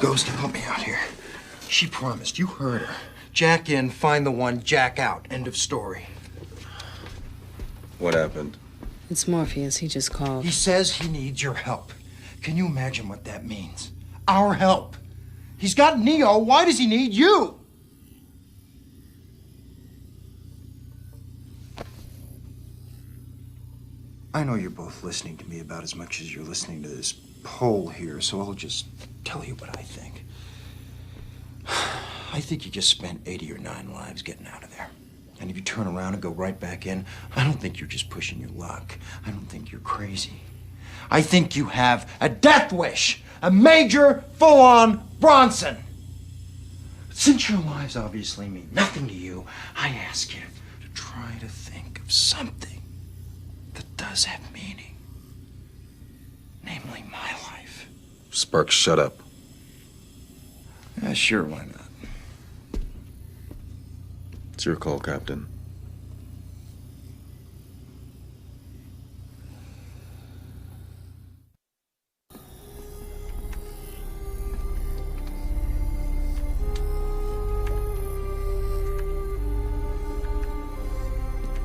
Ghost, help me out here. She promised, you heard her. Jack in, find the one, Jack out. End of story. What happened? It's Morpheus, he just called. He says he needs your help. Can you imagine what that means? Our help. He's got Neo, why does he need you? I know you're both listening to me about as much as you're listening to this poll here, so I'll just tell you what I think. I think you just spent 8 of your 9 lives getting out of there. And if you turn around and go right back in, I don't think you're just pushing your luck. I don't think you're crazy. I think you have a death wish, a major, full-on Bronson. Since your lives obviously mean nothing to you, I ask you to try to think of something that does have meaning. Namely, my life. Sparks, shut up. Yeah, sure, why not? It's your call, Captain.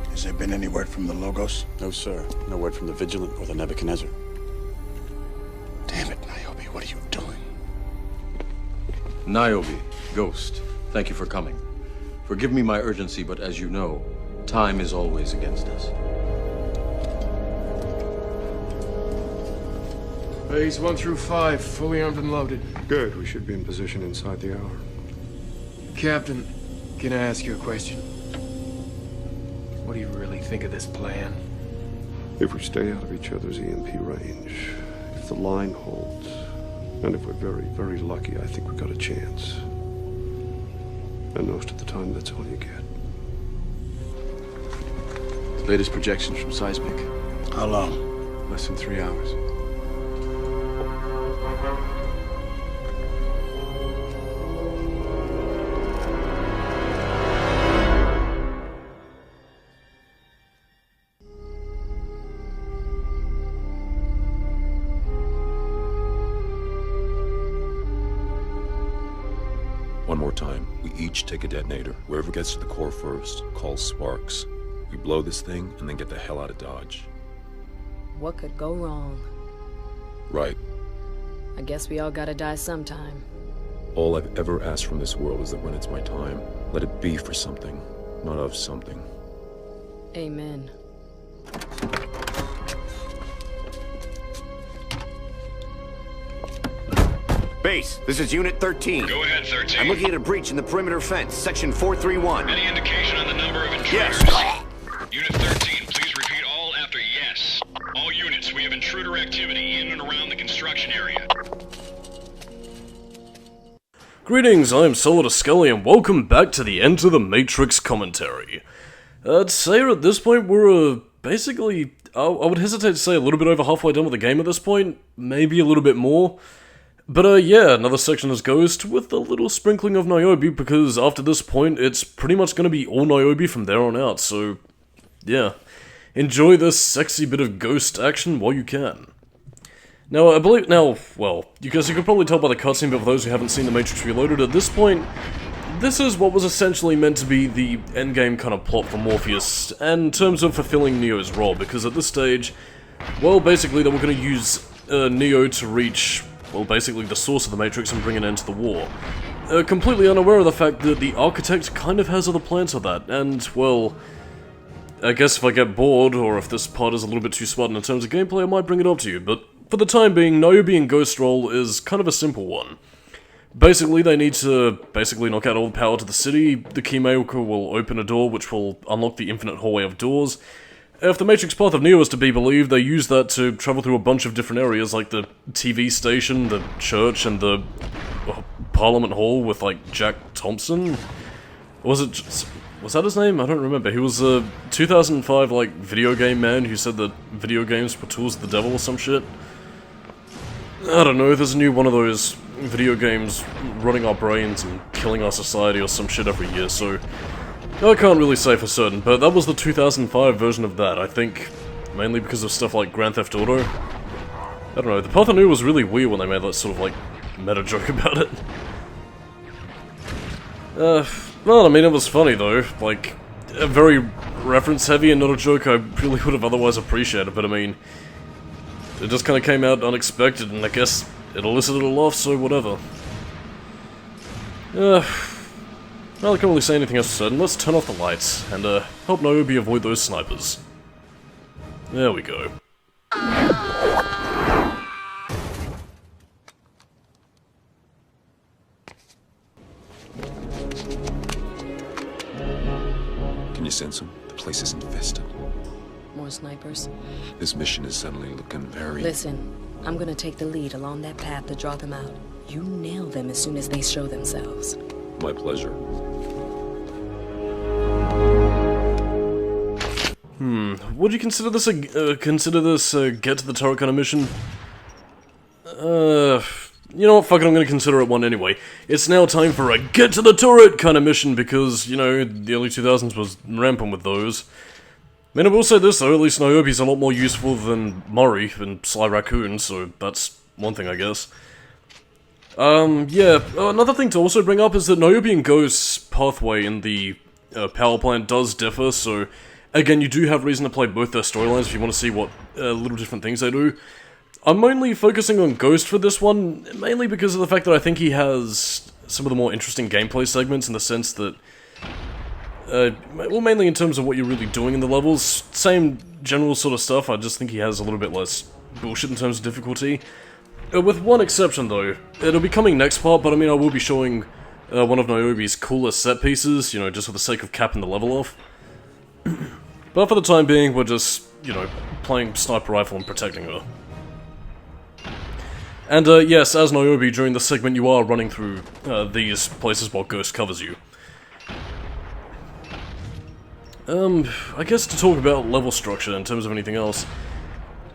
Has there been any word from the Logos? No, sir. No word from the Vigilant or the Nebuchadnezzar. Damn it, Niobe, what are you doing? Niobe, Ghost, thank you for coming. Forgive me my urgency, but as you know, time is always against us. Phase 1 through 5, fully armed and loaded. Good. We should be in position inside the hour. Captain, can I ask you a question? What do you really think of this plan? If we stay out of each other's EMP range, if the line holds, and if we're very, very lucky, I think we've got a chance. And most of the time, that's all you get. Latest projections from seismic. How long? Less than 3 hours. One more time. We each take a detonator. Whoever gets to the core first, calls Sparks. We blow this thing and then get the hell out of Dodge. What could go wrong? Right. I guess we all gotta die sometime. All I've ever asked from this world is that when it's my time, let it be for something, not of something. Amen. Base, this is Unit 13. Go ahead, 13. I'm looking at a breach in the perimeter fence, Section 431. Any indication on the number of intruders? Yes. Unit 13, please repeat all after yes. All units, we have intruder activity in and around the construction area. Greetings, I'm Solidus-Skully and welcome back to the Enter the Matrix commentary. I'd say at this point we're basically, I would hesitate to say a little bit over halfway done with the game at this point, maybe a little bit more. But yeah, another section as Ghost, with a little sprinkling of Niobe, because after this point, it's pretty much going to be all Niobe from there on out, so yeah. Enjoy this sexy bit of Ghost action while you can. Now, I believe, well, because you could probably tell by the cutscene, but for those who haven't seen The Matrix Reloaded, at this point, this is what was essentially meant to be the endgame kind of plot for Morpheus, and in terms of fulfilling Neo's role, because at this stage, well, basically they were going to use Neo to reach, well, basically the source of the Matrix and bring an end to the war. Completely unaware of the fact that the Architect kind of has other plans for that, and, well, I guess if I get bored, or if this part is a little bit too smart in terms of gameplay, I might bring it up to you, but for the time being, Niobe and Ghost role is kind of a simple one. Basically, they need to knock out all the power to the city, the Keymaker will open a door which will unlock the infinite hallway of doors. If the Matrix path of Neo is to be believed, they use that to travel through a bunch of different areas, like the TV station, the church, and the Parliament Hall with, like, Jack Thompson? Was that his name? I don't remember. He was a 2005, like, video game man who said that video games were tools of the devil or some shit. I don't know, there's a new one of those video games running our brains and killing our society or some shit every year, so I can't really say for certain, but that was the 2005 version of that, I think, mainly because of stuff like Grand Theft Auto. I don't know, the path I knew was really weird when they made that sort of, like, meta joke about it. Well, I mean, it was funny though, like, very reference-heavy and not a joke I really would have otherwise appreciated, but I mean, it just kind of came out unexpected, and I guess it elicited a laugh, so whatever. Well, I can't really say anything else certain. Let's turn off the lights, and help Niobe avoid those snipers. There we go. Can you sense them? The place is infested. More snipers. This mission is suddenly looking very... Listen, I'm gonna take the lead along that path to draw them out. You nail them as soon as they show themselves. My pleasure. Would you consider this a get to the turret kind of mission? You know what, fuck it, I'm gonna consider it one anyway. It's now time for a get to the turret kind of mission because, you know, the early 2000s was rampant with those. I mean, I will say this though, at least Niobe's a lot more useful than Murray and Sly Raccoon, so that's one thing I guess. Yeah, another thing to also bring up is that Niobe and Ghost's pathway in the power plant does differ, so again, you do have reason to play both their storylines if you want to see what little different things they do. I'm mainly focusing on Ghost for this one, mainly because of the fact that I think he has some of the more interesting gameplay segments in the sense that, well, mainly in terms of what you're really doing in the levels. Same general sort of stuff, I just think he has a little bit less bullshit in terms of difficulty. With one exception though, it'll be coming next part, but I mean I will be showing one of Niobe's coolest set pieces, you know, just for the sake of capping the level off. But for the time being, we're just, you know, playing sniper rifle and protecting her. And yes, as Niobe, during this segment you are running through these places while Ghost covers you. I guess to talk about level structure in terms of anything else,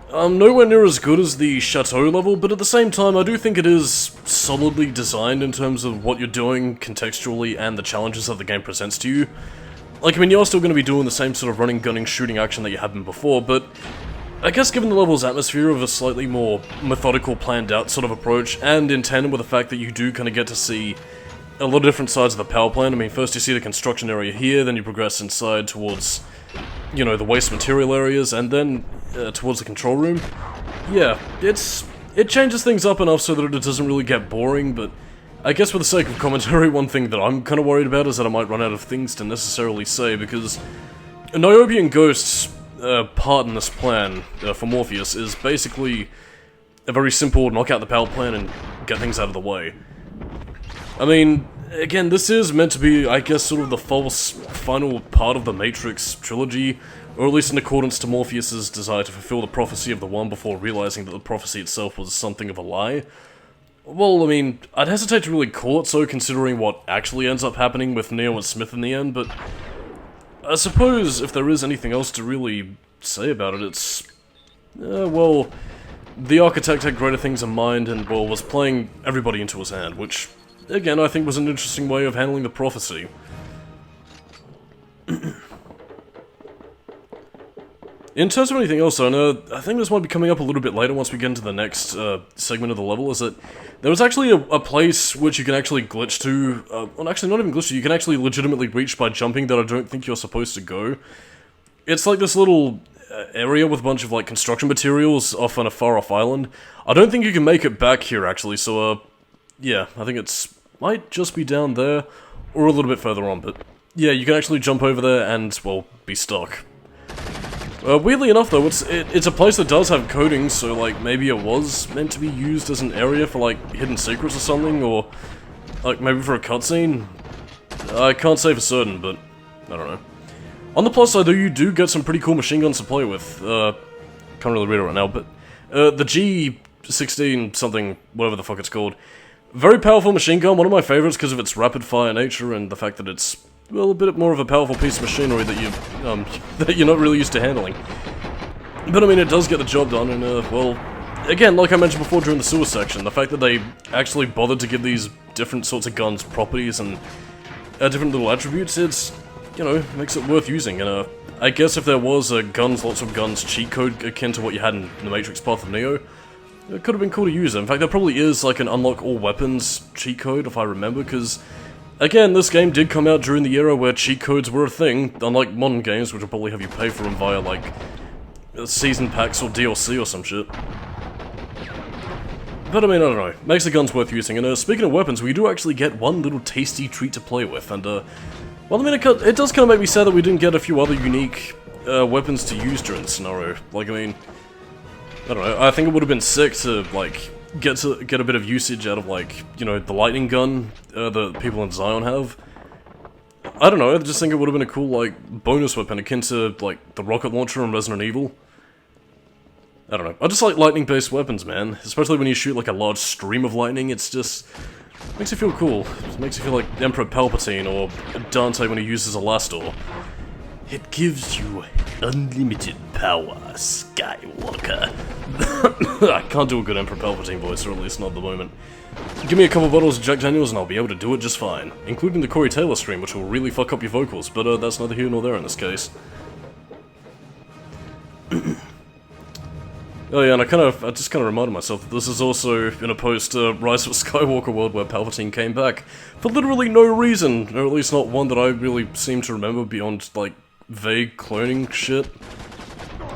nowhere near as good as the Chateau level, but at the same time I do think it is solidly designed in terms of what you're doing contextually and the challenges that the game presents to you. Like, I mean, you're still going to be doing the same sort of running, gunning, shooting action that you have been before, but I guess given the level's atmosphere of a slightly more methodical, planned out sort of approach, and in tandem with the fact that you do kind of get to see a lot of different sides of the power plant. I mean, first you see the construction area here, then you progress inside towards, you know, the waste material areas, and then towards the control room. Yeah, it changes things up enough so that it doesn't really get boring, but I guess for the sake of commentary, one thing that I'm kind of worried about is that I might run out of things to necessarily say, because Niobe and Ghost's part in this plan for Morpheus is basically a very simple knock out the power plant and get things out of the way. I mean, again, this is meant to be, I guess, sort of the false final part of the Matrix trilogy, or at least in accordance to Morpheus's desire to fulfill the prophecy of the One before realizing that the prophecy itself was something of a lie. Well, I mean, I'd hesitate to really call it so, considering what actually ends up happening with Neo and Smith in the end, but I suppose if there is anything else to really say about it, it's... well, the Architect had greater things in mind and, well, was playing everybody into his hand, which, again, I think was an interesting way of handling the prophecy. In terms of anything else, though, I think this might be coming up a little bit later once we get into the next segment of the level, is that there was actually a place which you can actually glitch to, well actually not even glitch to, you can actually legitimately reach by jumping that I don't think you're supposed to go. It's like this little area with a bunch of like construction materials off on a far off island. I don't think you can make it back here actually, so yeah, I think it's might just be down there, or a little bit further on, but yeah, you can actually jump over there and, well, be stuck. Weirdly enough though, it's a place that does have coding, so like maybe it was meant to be used as an area for like hidden secrets or something, or like maybe for a cutscene. I can't say for certain, but I don't know. On the plus side though, you do get some pretty cool machine guns to play with. Can't really read it right now, but the G16 something, whatever the fuck it's called, very powerful machine gun, one of my favorites because of its rapid fire nature and the fact that it's, well, a bit more of a powerful piece of machinery that you're not really used to handling. But I mean, it does get the job done, and well, again, like I mentioned before during the sewer section, the fact that they actually bothered to give these different sorts of guns properties and different little attributes, it's, you know, makes it worth using. And I guess if there was a guns, lots of guns cheat code akin to what you had in the Matrix Path of Neo, it could have been cool to use it. In fact, there probably is like an unlock all weapons cheat code, if I remember, because, again, this game did come out during the era where cheat codes were a thing, unlike modern games, which will probably have you pay for them via, like, season packs or DLC or some shit. But I mean, I don't know, makes the guns worth using, and speaking of weapons, we do actually get one little tasty treat to play with, and well, I mean, it does kind of make me sad that we didn't get a few other unique weapons to use during the scenario. Like, I mean, I don't know, I think it would have been sick to, like, get a bit of usage out of, like, you know, the lightning gun that people in Zion have. I don't know, I just think it would have been a cool, like, bonus weapon akin to, like, the rocket launcher in Resident Evil. I don't know, I just like lightning-based weapons, man. Especially when you shoot, like, a large stream of lightning, it's just... makes you feel cool. It makes you feel like Emperor Palpatine or Dante when he uses Elastor. It gives you unlimited power, Skywalker. I can't do a good Emperor Palpatine voice, or at least not at the moment. Give me a couple bottles of Jack Daniels and I'll be able to do it just fine. Including the Corey Taylor stream, which will really fuck up your vocals, but that's neither here nor there in this case. Oh yeah, and I just kind of reminded myself that this is also in a post-Rise of Skywalker world where Palpatine came back for literally no reason, or at least not one that I really seem to remember beyond, like, vague cloning shit.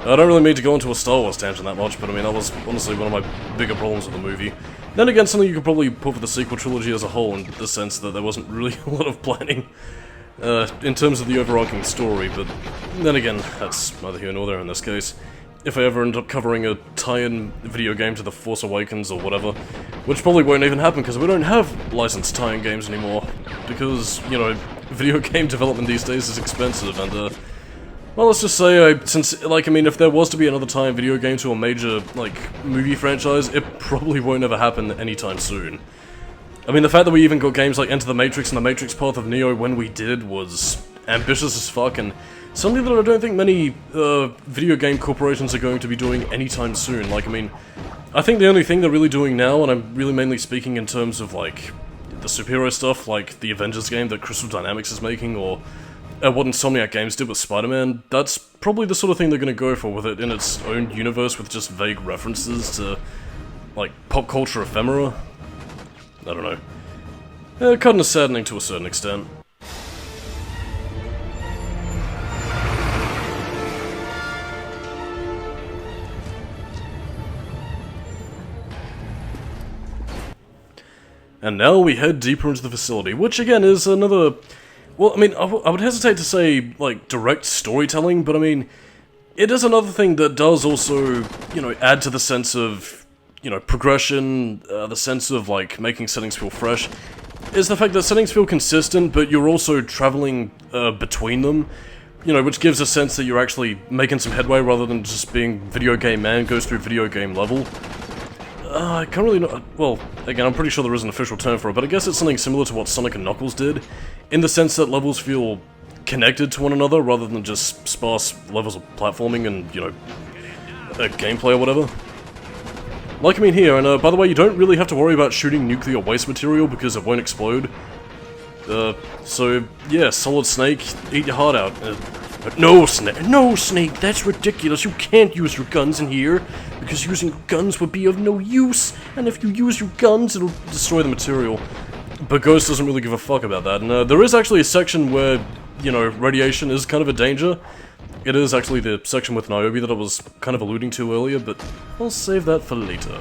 I don't really mean to go into a Star Wars tangent that much, but I mean, that was honestly one of my bigger problems with the movie. Then again, something you could probably put for the sequel trilogy as a whole, in the sense that there wasn't really a lot of planning in terms of the overarching story, but then again, that's neither here nor there in this case. If I ever end up covering a tie-in video game to The Force Awakens or whatever, which probably won't even happen because we don't have licensed tie-in games anymore, because, you know, video game development these days is expensive, and, well, let's just say, since, like, I mean, if there was to be another tie-in video game to a major, like, movie franchise, it probably won't ever happen anytime soon. I mean, the fact that we even got games like Enter the Matrix and the Matrix Path of Neo when we did was ambitious as fuck, and something that I don't think many video game corporations are going to be doing anytime soon. Like, I mean, I think the only thing they're really doing now, and I'm really mainly speaking in terms of, like, the superhero stuff, like the Avengers game that Crystal Dynamics is making, or what Insomniac Games did with Spider-Man, that's probably the sort of thing they're going to go for with it in its own universe with just vague references to, like, pop culture ephemera. I don't know. Kind of saddening to a certain extent. And now we head deeper into the facility, which again is another... Well, I mean, I would hesitate to say, like, direct storytelling, but I mean, it is another thing that does also, you know, add to the sense of, you know, progression, the sense of, like, making settings feel fresh, is the fact that settings feel consistent, but you're also traveling between them, you know, which gives a sense that you're actually making some headway rather than just being video game man goes through video game level. I can't really know, well, again, I'm pretty sure there is an official term for it, but I guess it's something similar to what Sonic and Knuckles did, in the sense that levels feel connected to one another rather than just sparse levels of platforming and, you know, gameplay or whatever. Like I mean here, and by the way, you don't really have to worry about shooting nuclear waste material because it won't explode. So, yeah, Solid Snake, eat your heart out. No, Snake, that's ridiculous. You can't use your guns in here, because using guns would be of no use, and if you use your guns, it'll destroy the material. But Ghost doesn't really give a fuck about that, and there is actually a section where, you know, radiation is kind of a danger. It is actually the section with Niobe that I was kind of alluding to earlier, but I'll save that for later.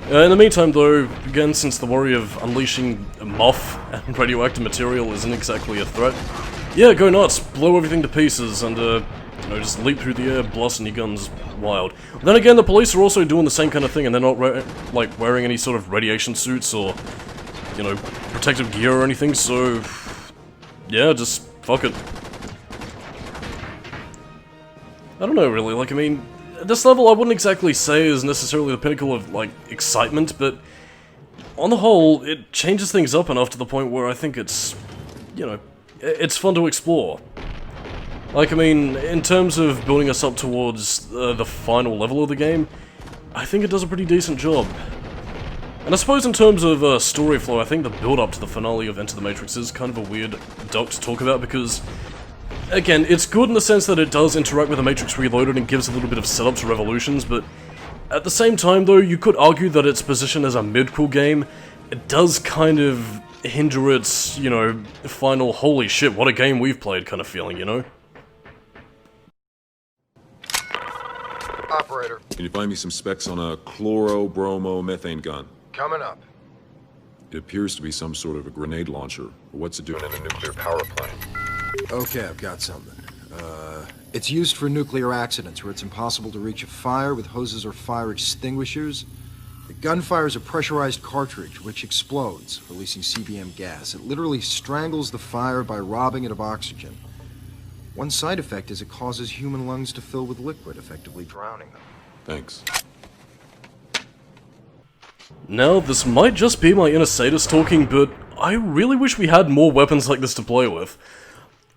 In the meantime, though, again, since the worry of unleashing moth and radioactive material isn't exactly a threat, yeah, go nuts, blow everything to pieces, and, you know, just leap through the air, blasting your guns wild. Then again, the police are also doing the same kind of thing, and they're not, like, wearing any sort of radiation suits or, you know, protective gear or anything, so, yeah, just fuck it. I don't know, really, like, I mean, this level I wouldn't exactly say is necessarily the pinnacle of, like, excitement, but on the whole, it changes things up enough to the point where I think it's, you know, it's fun to explore. Like, I mean, in terms of building us up towards the final level of the game, I think it does a pretty decent job. And I suppose in terms of story flow, I think the build-up to the finale of Enter the Matrix is kind of a weird duck to talk about because, again, it's good in the sense that it does interact with the Matrix Reloaded and gives a little bit of setup to Revolutions, but At the same time, though, you could argue that its position as a mid-core game, it does kind of hinder its, you know, final holy shit, what a game we've played kind of feeling, you know? Operator. Can you find me some specs on a chloro-bromo-methane gun? Coming up. It appears to be some sort of a grenade launcher. What's it doing in a nuclear power plant? Okay, I've got something. It's used for nuclear accidents where it's impossible to reach a fire with hoses or fire extinguishers. The gun fires a pressurized cartridge, which explodes, releasing CBM gas. It literally strangles the fire by robbing it of oxygen. One side effect is it causes human lungs to fill with liquid, effectively drowning them. Thanks. Now, this might just be my inner sadist talking, but I really wish we had more weapons like this to play with.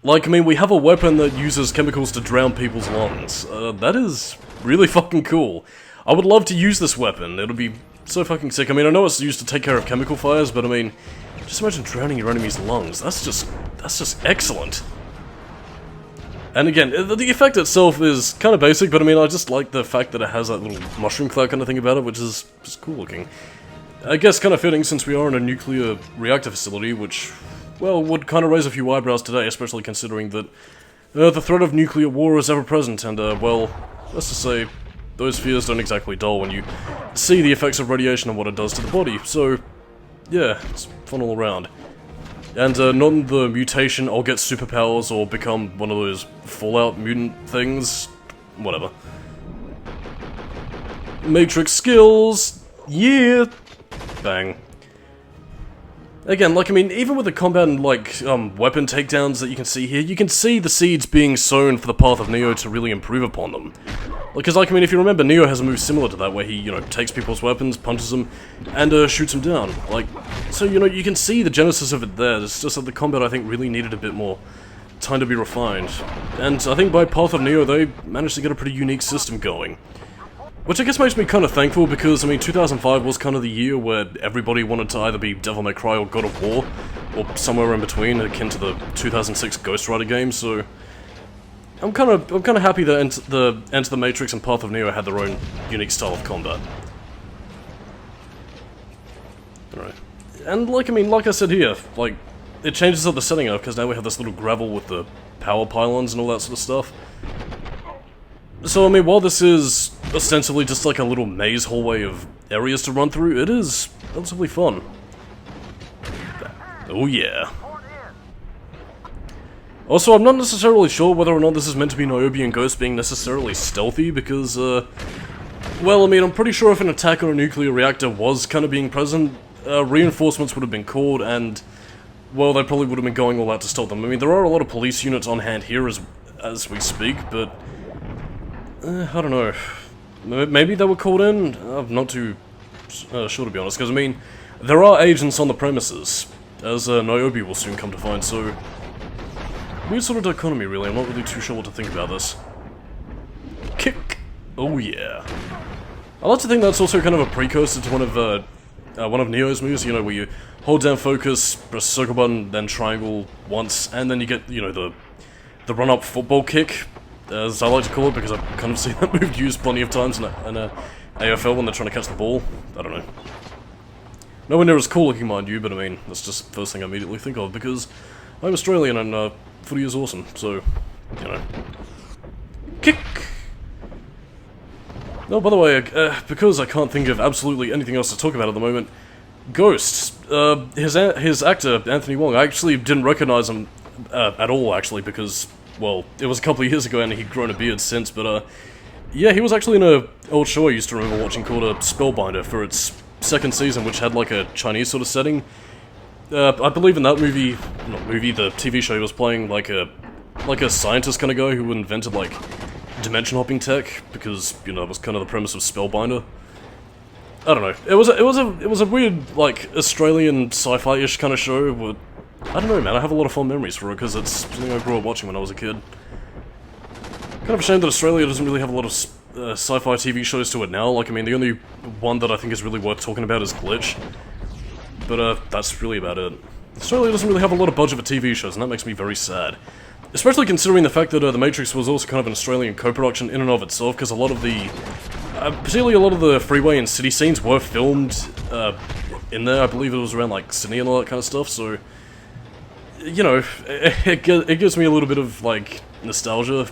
Like, I mean, we have a weapon that uses chemicals to drown people's lungs. That is really fucking cool. I would love to use this weapon. It'll be so fucking sick. I mean, I know it's used to take care of chemical fires, but I mean, just imagine drowning your enemy's lungs. That's just excellent. And again, the effect itself is kind of basic, but I mean, I just like the fact that it has that little mushroom cloud kind of thing about it, which is just cool looking. I guess kind of fitting since we are in a nuclear reactor facility, which, well, would kind of raise a few eyebrows today, especially considering that the threat of nuclear war is ever present, and, well, let's just say, those fears don't exactly dull when you see the effects of radiation and what it does to the body, so, yeah, it's fun all around. And, not in the mutation, I'll get superpowers or become one of those Fallout mutant things, whatever. Matrix skills, yeah! Bang. Again, like, I mean, even with the combat and, like, weapon takedowns that you can see here, you can see the seeds being sown for the path of Neo to really improve upon them. Because, like, I mean, if you remember, Neo has a move similar to that, where he, you know, takes people's weapons, punches them, and, shoots them down. Like, so, you know, you can see the genesis of it there. It's just that the combat, I think, really needed a bit more time to be refined. And I think by Path of Neo, they managed to get a pretty unique system going. Which I guess makes me kind of thankful because, I mean, 2005 was kind of the year where everybody wanted to either be Devil May Cry or God of War, or somewhere in between, akin to the 2006 Ghost Rider game, so I'm kind of happy that Enter the Matrix and Path of Neo had their own unique style of combat. Alright. And, like, I mean, like I said here, like, it changes up the setting up, because now we have this little gravel with the power pylons and all that sort of stuff. So, I mean, while this is ostensibly just like a little maze hallway of areas to run through, it is relatively fun. Oh yeah. Also, I'm not necessarily sure whether or not this is meant to be Niobe and Ghost being necessarily stealthy, because, well, I mean, I'm pretty sure if an attack on a nuclear reactor was kind of being present, reinforcements would have been called, and, well, they probably would have been going all out to stop them. I mean, there are a lot of police units on hand here as we speak, but I don't know. Maybe they were called in? I'm not too sure, to be honest, because, I mean, there are agents on the premises, as Niobe will soon come to find, so weird sort of dichotomy, really. I'm not really too sure what to think about this. Kick! Oh yeah. I like to think that's also kind of a precursor to one of Neo's moves, you know, where you hold down focus, press circle button, then triangle once, and then you get, you know, the run-up football kick, as I like to call it, because I've kind of seen that move used plenty of times in AFL when they're trying to catch the ball. I don't know. Nowhere near as cool looking, mind you, but I mean, that's just the first thing I immediately think of, because I'm Australian and footy is awesome, so, you know. Kick! Oh, by the way, because I can't think of absolutely anything else to talk about at the moment, Ghost, his actor, Anthony Wong, I actually didn't recognize him at all, actually, because, well, it was a couple of years ago and he'd grown a beard since, but, yeah, he was actually in an old show I used to remember watching called Spellbinder for its second season, which had, like, a Chinese sort of setting. I believe in that movie, not movie, the TV show, he was playing, like a scientist kind of guy who invented, like, dimension hopping tech, because, you know, it was kind of the premise of Spellbinder. I don't know. It was a weird, like, Australian sci-fi-ish kind of show, but I don't know, man, I have a lot of fond memories for it, because it's something I grew up watching when I was a kid. Kind of a shame that Australia doesn't really have a lot of sci-fi TV shows to it now. Like, I mean, the only one that I think is really worth talking about is Glitch. But, that's really about it. Australia doesn't really have a lot of budget for TV shows, and that makes me very sad. especially considering the fact that The Matrix was also kind of an Australian co-production in and of itself, because a lot of the, particularly a lot of the freeway and city scenes were filmed in there. I believe it was around like Sydney and all that kind of stuff, so, you know, it gives me a little bit of like nostalgia,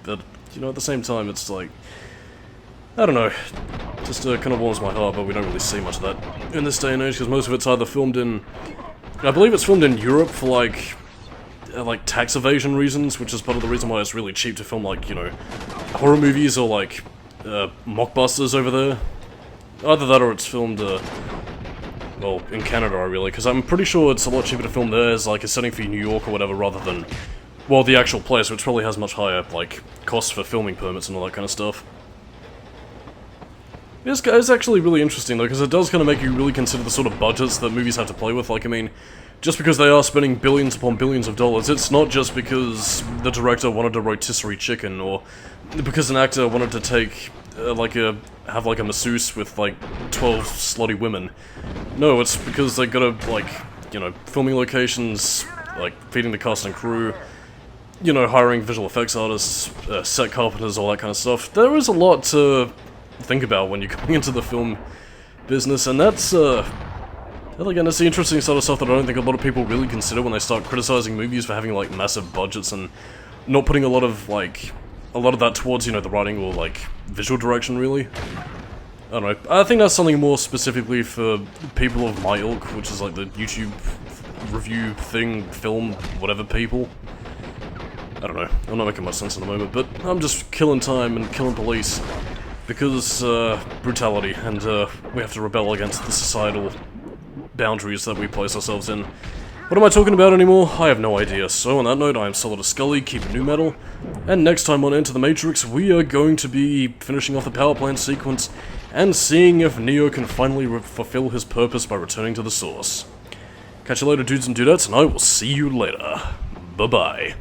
but, you know, at the same time it's like, I don't know, just kind of warms my heart, but we don't really see much of that in this day and age, because most of it's either filmed in, I believe it's filmed in Europe for like tax evasion reasons, which is part of the reason why it's really cheap to film like, you know, horror movies or like mockbusters over there. Either that or it's filmed, well, in Canada, really, because I'm pretty sure it's a lot cheaper to film there as like a setting for New York or whatever, rather than, well, the actual place, which probably has much higher, like, costs for filming permits and all that kind of stuff. It's actually really interesting, though, because it does kind of make you really consider the sort of budgets that movies have to play with. Like, I mean, just because they are spending billions upon billions of dollars, it's not just because the director wanted a rotisserie chicken, or because an actor wanted to take, have like a masseuse with, like, 12 slutty women. No, it's because they gotta, like, you know, filming locations, like, feeding the cast and crew, you know, hiring visual effects artists, set carpenters, all that kind of stuff. There is a lot to think about when you're going into the film business, and that's, again, that's the interesting sort of stuff that I don't think a lot of people really consider when they start criticizing movies for having, like, massive budgets and not putting a lot of that towards, you know, the writing or, like, visual direction, really. I don't know. I think that's something more specifically for people of my ilk, which is, like, the YouTube review thing, film, whatever people. I don't know. I'm not making much sense in the moment, but I'm just killing time and killing police because, brutality, and, we have to rebel against the societal boundaries that we place ourselves in. What am I talking about anymore? I have no idea. So on that note, I am Solidus-Skully, keep it new metal, and next time on Enter the Matrix, we are going to be finishing off the power plant sequence and seeing if Neo can finally fulfill his purpose by returning to the source. Catch you later, dudes and dudettes, and I will see you later. Bye-bye.